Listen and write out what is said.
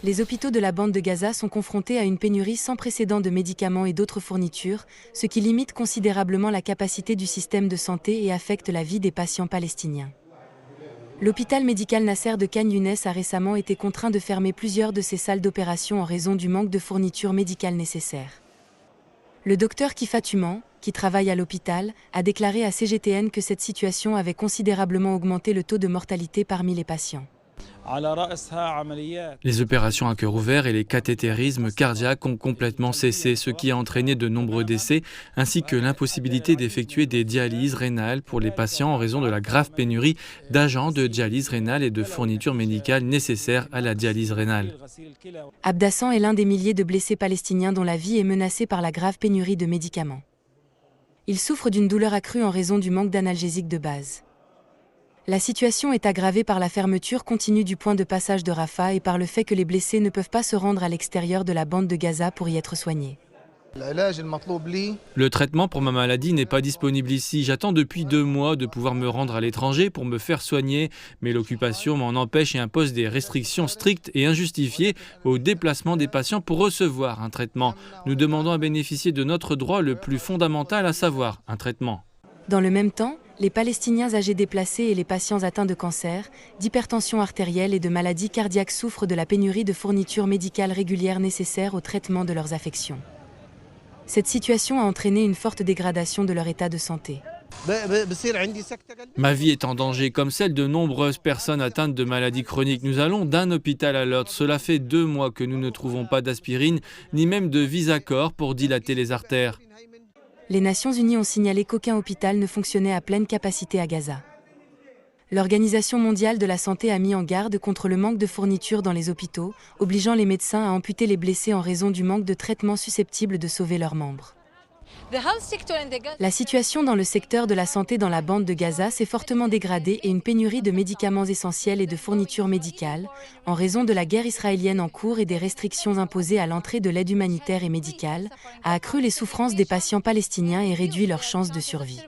Les hôpitaux de la bande de Gaza sont confrontés à une pénurie sans précédent de médicaments et d'autres fournitures, ce qui limite considérablement la capacité du système de santé et affecte la vie des patients palestiniens. L'hôpital médical Nasser de Khan Younes a récemment été contraint de fermer plusieurs de ses salles d'opération en raison du manque de fournitures médicales nécessaires. Le docteur Kifa Tuman, qui travaille à l'hôpital, a déclaré à CGTN que cette situation avait considérablement augmenté le taux de mortalité parmi les patients. Les opérations à cœur ouvert et les cathétérismes cardiaques ont complètement cessé, ce qui a entraîné de nombreux décès, ainsi que l'impossibilité d'effectuer des dialyses rénales pour les patients en raison de la grave pénurie d'agents de dialyse rénale et de fournitures médicales nécessaires à la dialyse rénale. Abdassan est l'un des milliers de blessés palestiniens dont la vie est menacée par la grave pénurie de médicaments. Il souffre d'une douleur accrue en raison du manque d'analgésiques de base. La situation est aggravée par la fermeture continue du point de passage de Rafah et par le fait que les blessés ne peuvent pas se rendre à l'extérieur de la bande de Gaza pour y être soignés. Le traitement pour ma maladie n'est pas disponible ici. J'attends depuis 2 mois de pouvoir me rendre à l'étranger pour me faire soigner, mais l'occupation m'en empêche et impose des restrictions strictes et injustifiées au déplacement des patients pour recevoir un traitement. Nous demandons à bénéficier de notre droit le plus fondamental, à savoir un traitement. Dans le même temps, les Palestiniens âgés déplacés et les patients atteints de cancer, d'hypertension artérielle et de maladies cardiaques souffrent de la pénurie de fournitures médicales régulières nécessaires au traitement de leurs affections. Cette situation a entraîné une forte dégradation de leur état de santé. Ma vie est en danger, comme celle de nombreuses personnes atteintes de maladies chroniques. Nous allons d'un hôpital à l'autre. Cela fait 2 mois que nous ne trouvons pas d'aspirine, ni même de Visacor pour dilater les artères. Les Nations Unies ont signalé qu'aucun hôpital ne fonctionnait à pleine capacité à Gaza. L'Organisation mondiale de la santé a mis en garde contre le manque de fournitures dans les hôpitaux, obligeant les médecins à amputer les blessés en raison du manque de traitements susceptibles de sauver leurs membres. La situation dans le secteur de la santé dans la bande de Gaza s'est fortement dégradée et une pénurie de médicaments essentiels et de fournitures médicales, en raison de la guerre israélienne en cours et des restrictions imposées à l'entrée de l'aide humanitaire et médicale, a accru les souffrances des patients palestiniens et réduit leurs chances de survie.